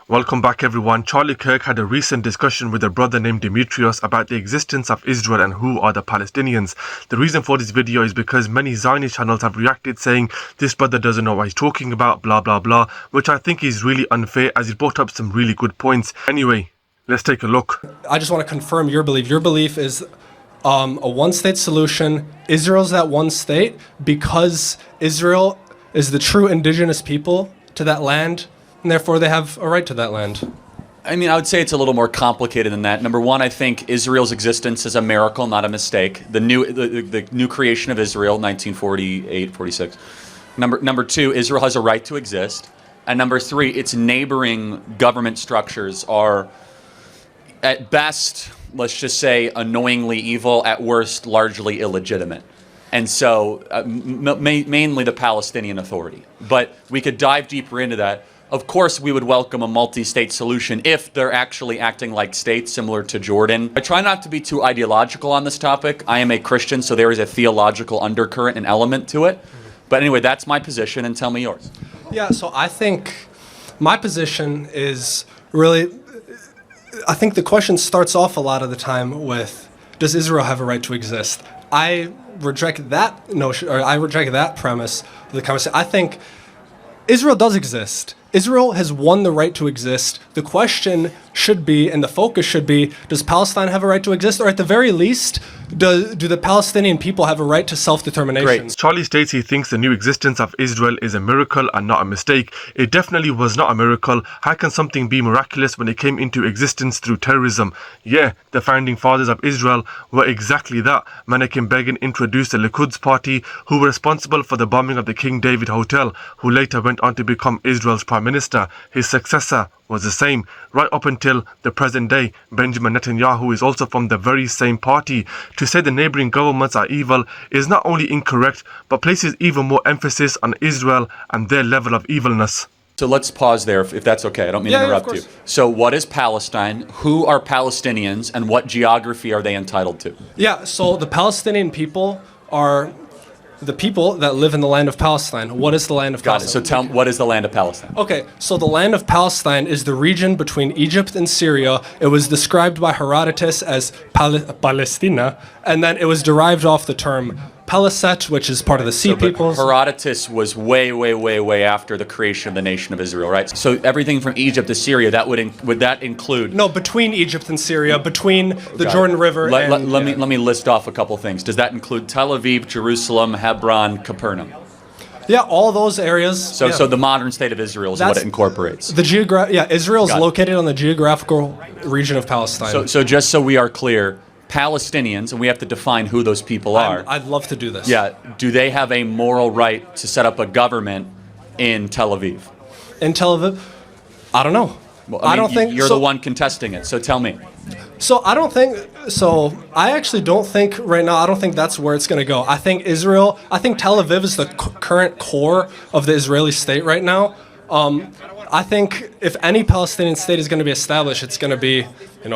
Welcome back everyone. Charlie Kirk had a recent discussion with a brother named Demetrios about the existence of Israel and who are the Palestinians. The reason for this video is because many Zionist channels have reacted saying this brother doesn't know what he's talking about, blah blah blah, which I think is really unfair as he brought up some really good points. Anyway, let's take a look. I just want to confirm your belief. Your belief is a one-state solution. Israel's that one state because Israel is the true indigenous people to that land, and therefore they have a right to that land. I mean, I would say it's a little more complicated than that. Number one, I think Israel's existence is a miracle, not a mistake. The new creation of Israel, 1948, 46. Number two, Israel has a right to exist. And number three, its neighboring government structures are, at best, let's just say, annoyingly evil, at worst, largely illegitimate. And so, mainly the Palestinian Authority. But we could dive deeper into that. Of course, we would welcome a multi-state solution if they're actually acting like states, similar to Jordan. I try not to be too ideological on this topic. I am a Christian, so there is a theological undercurrent and element to it. But anyway, that's my position, and tell me yours. Yeah, so I think my position is really, I think the question starts off a lot of the time with, does Israel have a right to exist? I reject that notion, or I reject that premise of the conversation. I think Israel does exist. Israel has won the right to exist. The question should be, and the focus should be, does Palestine have a right to exist? Or at the very least, do the Palestinian people have a right to self-determination? Great. Charlie states he thinks the new existence of Israel is a miracle and not a mistake. It definitely was not a miracle. How can something be miraculous when it came into existence through terrorism? Yeah, the founding fathers of Israel were exactly that. Menachem Begin introduced the Likud party, who were responsible for the bombing of the King David Hotel, who later went on to become Israel's prime minister. His successor was the same, right up until the present day. Benjamin Netanyahu is also from the very same party. To say the neighboring governments are evil is not only incorrect, but places even more emphasis on Israel and their level of evilness. So let's pause there, if that's okay. I don't mean to interrupt you. So what is Palestine? Who are Palestinians? And what geography are they entitled to? Yeah, so the Palestinian people are the people that live in the land of Palestine. What is the land of Palestine? Got it. So tell me, what is the land of Palestine? Okay, so the land of Palestine is the region between Egypt and Syria. It was described by Herodotus as Palestina, and then it was derived off the term Peleset, which is part of the Sea peoples. Herodotus was way after the creation of the nation of Israel, right? So everything from Egypt to Syria, that would that include? No, between Egypt and Syria, between the Jordan River. Let me list off a couple things. Does that include Tel Aviv, Jerusalem, Hebron, Capernaum? Yeah, all those areas. So the modern state of Israel is what it incorporates. Israel is located on the geographical region of Palestine. So just so we are clear, Palestinians, and we have to define who those people are. I'd love to do this. Yeah. Do they have a moral right to set up a government in Tel Aviv? In Tel Aviv? I don't know. Well, I don't think you're the one contesting it, so tell me. So I actually don't think right now, I don't think that's where it's going to go. I think Tel Aviv is the current core of the Israeli state right now. I think if any Palestinian state is going to be established, it's going to be,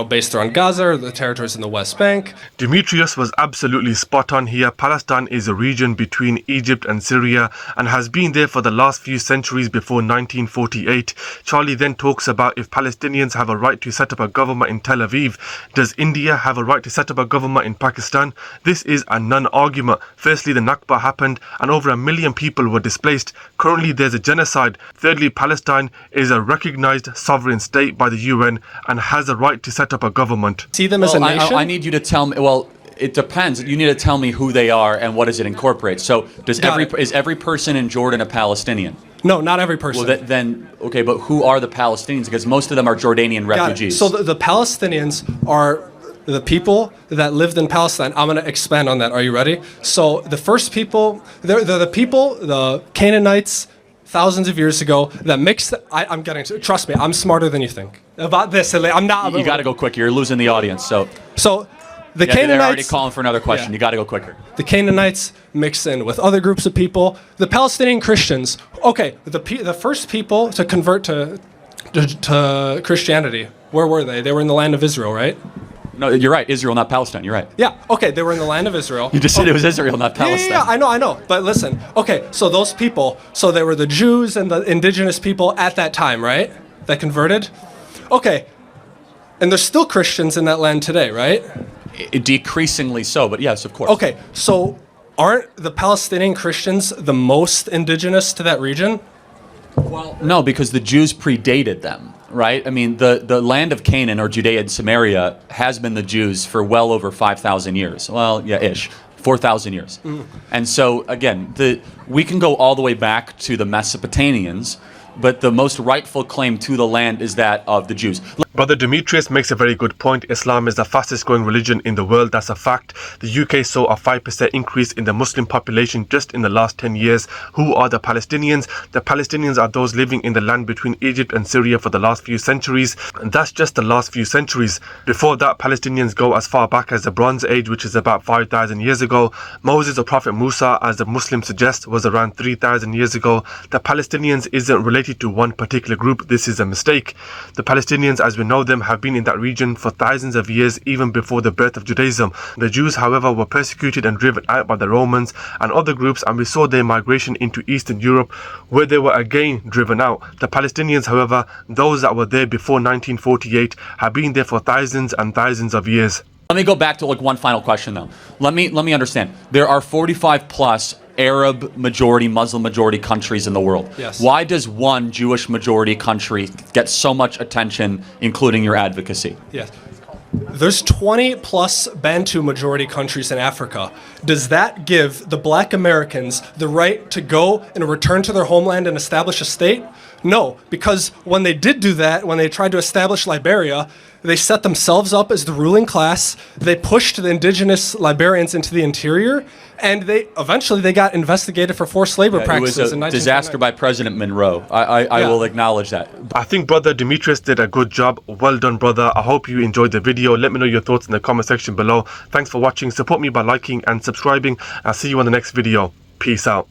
based around Gaza or the territories in the West Bank. Demetrios was absolutely spot on here. Palestine is a region between Egypt and Syria and has been there for the last few centuries before 1948. Charlie then talks about if Palestinians have a right to set up a government in Tel Aviv. Does India have a right to set up a government in Pakistan? This is a non-argument. Firstly, the Nakba happened and over 1 million people were displaced. Currently, there's a genocide. Thirdly, Palestine is a recognized sovereign state by the UN and has a right to set up a government. See them as a nation? I need you to tell me, well, it depends. You need to tell me who they are and what does it incorporate. So is every person in Jordan a Palestinian? No, not every person. Well, okay, but who are the Palestinians? Because most of them are Jordanian refugees. So the Palestinians are the people that lived in Palestine. I'm going to expand on that. Are you ready? So the first people, they're the people, the Canaanites, thousands of years ago, that mixed. I'm getting to. Trust me, I'm smarter than you think about this. I'm not. You got to go quicker. You're losing the audience. So the Canaanites. They're already calling for another question. Yeah. You got to go quicker. The Canaanites mix in with other groups of people. The Palestinian Christians. Okay, the first people to convert to Christianity. Where were they? They were in the land of Israel, right? No, you're right. Israel, not Palestine. You're right. Yeah. Okay. They were in the land of Israel. You just said it was Israel, not Palestine. Yeah, I know. But listen. Okay. So those people. So they were the Jews and the indigenous people at that time, right? that converted? Okay. And there's still Christians in that land today, right? Decreasingly so, but yes, of course. Okay, so aren't the Palestinian Christians the most indigenous to that region? Well, no, because the Jews predated them, right? I mean, the land of Canaan, or Judea and Samaria, has been the Jews for well over 5,000 years. Well, yeah, ish. 4,000 years. And so, again, we can go all the way back to the Mesopotamians, but the most rightful claim to the land is that of the Jews. Brother Demetrius makes a very good point. Islam is the fastest growing religion in the world. That's a fact. The UK saw a 5% increase in the Muslim population just in the last 10 years. Who are the Palestinians? The Palestinians are those living in the land between Egypt and Syria for the last few centuries. And that's just the last few centuries. Before that, Palestinians go as far back as the Bronze Age, which is about 5,000 years ago. Moses or Prophet Musa, as the Muslims suggest, was around 3,000 years ago. The Palestinians isn't related to one particular group. This is a mistake. The Palestinians, as we know them, have been in that region for thousands of years, even before the birth of Judaism. The Jews, however, were persecuted and driven out by the Romans and other groups, and we saw their migration into Eastern Europe, where they were again driven out. The Palestinians, however, those that were there before 1948, have been there for thousands and thousands of years. Let me go back to one final question, though. Let me understand. There are 45 plus Arab majority, Muslim majority countries in the world. Yes. Why does one Jewish majority country get so much attention, including your advocacy? Yes. There's 20 plus Bantu majority countries in Africa. Does that give the black Americans the right to go and return to their homeland and establish a state? No, because when they did do that, when they tried to establish Liberia, they set themselves up as the ruling class. They pushed the indigenous Liberians into the interior, and they eventually got investigated for forced labor practices. It was a in disaster by President Monroe. I will acknowledge that. I think Brother Demetrius did a good job. Well done, brother. I hope you enjoyed the video. Let me know your thoughts in the comment section below. Thanks for watching. Support me by liking and subscribing. I'll see you on the next video. Peace out.